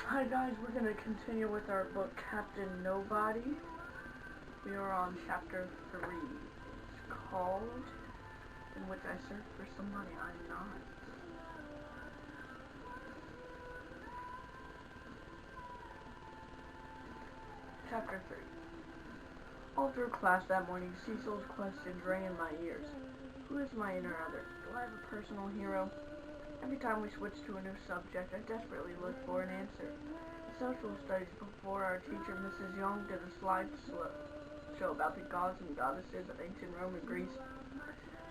Hi guys, we're going to continue with our book Captain Nobody. We are on chapter 3. It's called In Which I Search for Somebody I'm Not. Chapter 3. All through class that morning, Cecil's questions rang in my ears. Who is my inner other? Do I have a personal hero? Every time we switched to a new subject, I desperately looked for an answer. In social studies before, our teacher, Mrs. Young, did a slideshow about the gods and goddesses of ancient Rome and Greece.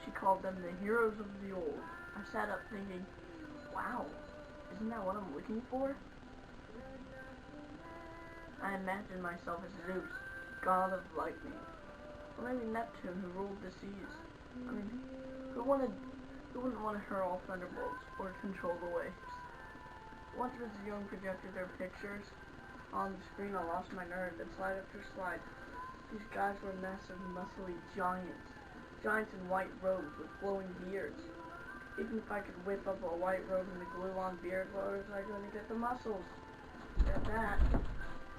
She called them the heroes of the old. I sat up thinking, wow, isn't that what I'm looking for? I imagined myself as Zeus, god of lightning. Or maybe Neptune, who ruled the seas. I mean, who wouldn't want to hurl thunderbolts or control the waves? Once Mrs. Young projected their pictures on the screen, I lost my nerve, and slide after slide. These guys were massive, muscly giants. Giants in white robes with flowing beards. Even if I could whip up a white robe and glue on beard, where was I going to get the muscles? At that.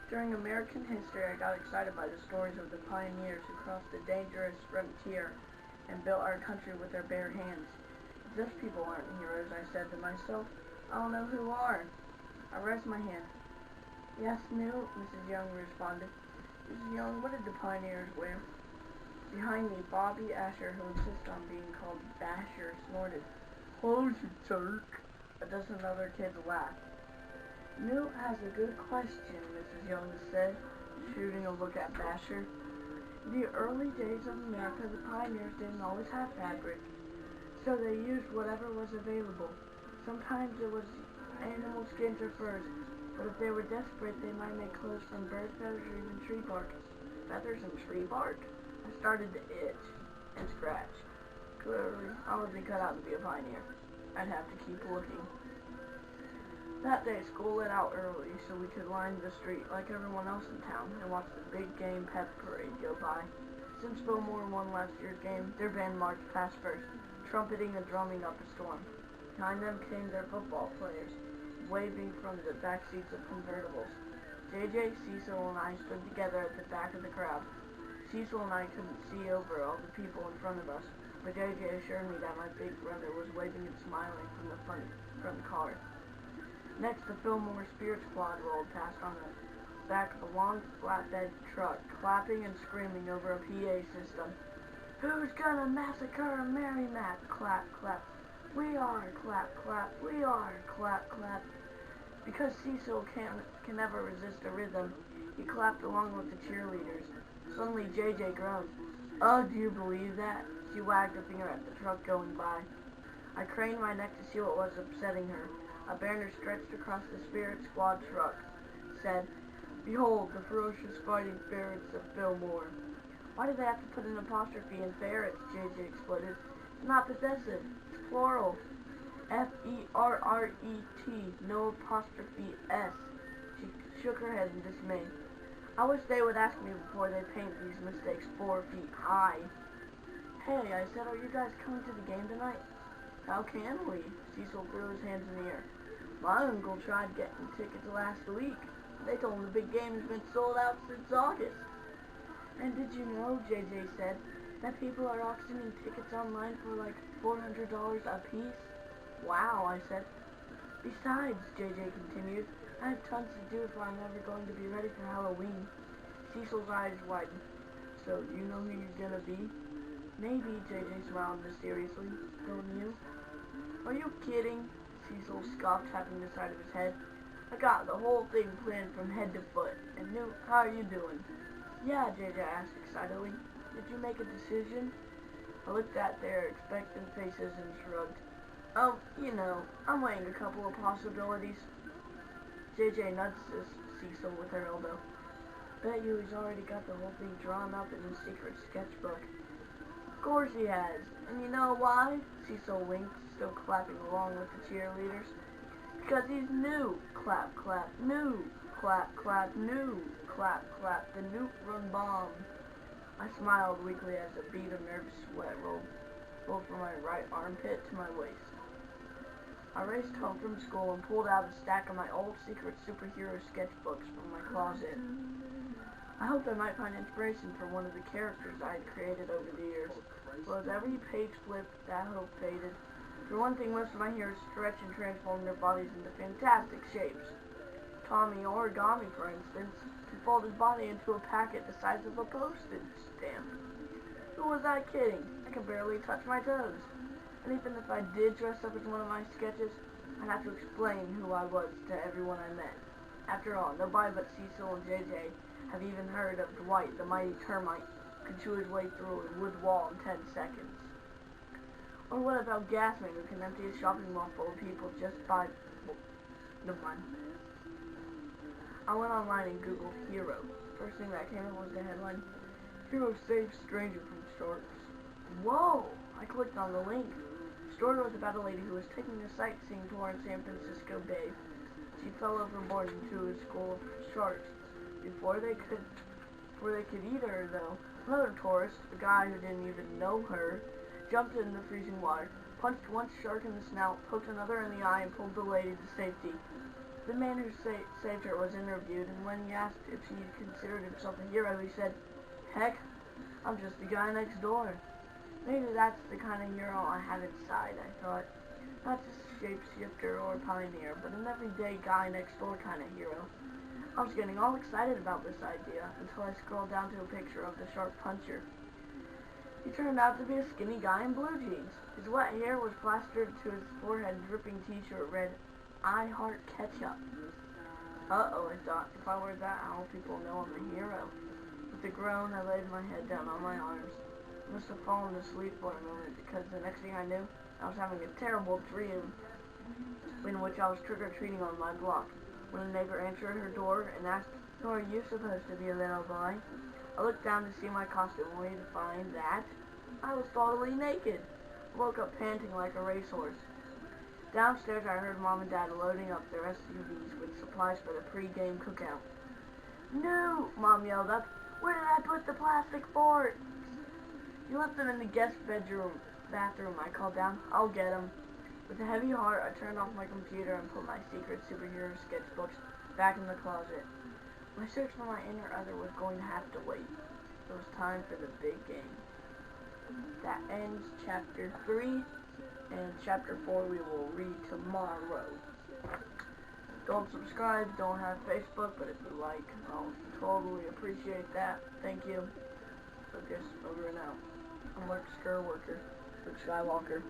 During American history, I got excited by the stories of the pioneers who crossed the dangerous frontier and built our country with their bare hands. If those people aren't heroes, I said to myself, I don't know who are. I raised my hand. Yes, Newt, Mrs. Young responded. Mrs. Young, what did the pioneers wear? Behind me, Bobby Asher, who insisted on being called Basher, snorted. Oh, you jerk. A dozen other kids laughed. Newt has a good question, Mrs. Young said, shooting a look at Basher. In the early days of America, the pioneers didn't always have fabric, so they used whatever was available. Sometimes it was animal skins or furs, but if they were desperate, they might make clothes from bird feathers or even tree bark. Feathers and tree bark? I started to itch and scratch. Clearly, I wasn't cut out to be a pioneer. I'd have to keep looking. That day, school let out early, so we could line the street like everyone else in town and watch the big game pep parade go by. Since Fillmore won last year's game, their band marched past first, trumpeting and drumming up a storm. Behind them came their football players, waving from the back seats of convertibles. JJ, Cecil, and I stood together at the back of the crowd. Cecil and I couldn't see over all the people in front of us, but JJ assured me that my big brother was waving and smiling from the front car. Next, the Fillmore Spirit Squad rolled past on the back of a long flatbed truck, clapping and screaming over a PA system. Who's gonna massacre Merrimack? Clap, clap. We are, clap, clap. We are, clap, clap. Because Cecil can never resist a rhythm, he clapped along with the cheerleaders. Suddenly, JJ groaned. Oh, do you believe that? She wagged a finger at the truck going by. I craned my neck to see what was upsetting her. A banner stretched across the Spirit Squad truck said, Behold, the ferocious fighting ferrets of Fillmore. Why did they have to put an apostrophe in ferrets? JJ exploded. It's not possessive. It's plural. F-E-R-R-E-T, no apostrophe S. She shook her head in dismay. I wish they would ask me before they paint these mistakes 4 feet high. Hey, I said, are you guys coming to the game tonight? How can we? Cecil threw his hands in the air. My uncle tried getting tickets last week. They told him the big game has been sold out since August. And did you know, JJ said, that people are auctioning tickets online for like $400 a piece? Wow, I said. Besides, JJ continued, I have tons to do if I'm ever going to be ready for Halloween. Cecil's eyes widened. So, you know who you're gonna be? Maybe, JJ smiled mysteriously. Don't you? Are you kidding? Cecil scoffed, tapping the side of his head. I got the whole thing planned from head to foot. And Newt, how are you doing? Yeah, JJ asked excitedly. Did you make a decision? I looked at their expectant faces and shrugged. Oh, you know, I'm weighing a couple of possibilities. JJ nudged Cecil with her elbow. Bet you he's already got the whole thing drawn up in his secret sketchbook. Of course he has. And you know why? Cecil winked, still clapping along with the cheerleaders. Because he's new. Clap, clap, new. Clap, clap, new. Clap, clap, the Newt run bomb. I smiled weakly as a bead of nervous sweat rolled from my right armpit to my waist. I raced home from school and pulled out a stack of my old secret superhero sketchbooks from my closet. I hoped I might find inspiration for one of the characters I had created over the years. But as every page flipped, that hope faded. For one thing, most of my heroes stretch and transform their bodies into fantastic shapes. Tommy Origami, for instance, can fold his body into a packet the size of a postage stamp. Who was I kidding? I can barely touch my toes. And even if I did dress up as one of my sketches, I'd have to explain who I was to everyone I met. After all, nobody but Cecil and JJ have even heard of Dwight, the mighty termite, who could chew his way through a wood wall in 10 seconds. Or what about Gasman, who can empty a shopping mall full of people just by... well, never mind. I went online and Googled Hero. First thing that came up was the headline, Hero saves stranger from sharks. Whoa! I clicked on the link. The story was about a lady who was taking a sightseeing tour in San Francisco Bay. She fell overboard into a school of sharks. Before they could eat her, though, another tourist, a guy who didn't even know her, jumped in the freezing water, punched one shark in the snout, poked another in the eye, and pulled the lady to safety. The man who saved her was interviewed, and when he asked if she considered himself a hero, he said, "Heck, I'm just the guy next door." Maybe that's the kind of hero I have inside, I thought. Not just a shapeshifter or a pioneer, but an everyday guy next door kind of hero. I was getting all excited about this idea until I scrolled down to a picture of the shark puncher. He turned out to be a skinny guy in blue jeans. His wet hair was plastered to his forehead. Dripping t-shirt read, "I heart ketchup." Uh-oh, I thought. If I wear that, how will people know I'm a hero? With a groan, I laid my head down on my arms. I must have fallen asleep for a moment, because the next thing I knew, I was having a terrible dream in which I was trick-or-treating on my block. When a neighbor answered her door and asked, "Who are you supposed to be, little boy?" I looked down to see my costume, only to find that I was totally naked. I woke up panting like a racehorse. Downstairs, I heard Mom and Dad loading up their SUVs with supplies for the pre-game cookout. "No!" Mom yelled up. "Where did I put the plastic forks?" "You left them in the guest bathroom," I called down. "I'll get them." With a heavy heart, I turned off my computer and put my secret superhero sketchbooks back in the closet. My search for my inner other was going to have to wait. It was time for the big game. That ends Chapter 3, and Chapter 4 we will read tomorrow. Don't subscribe, don't have Facebook, but if you like, I'll totally appreciate that. Thank you. So just over and out. I'm Luke Skywalker.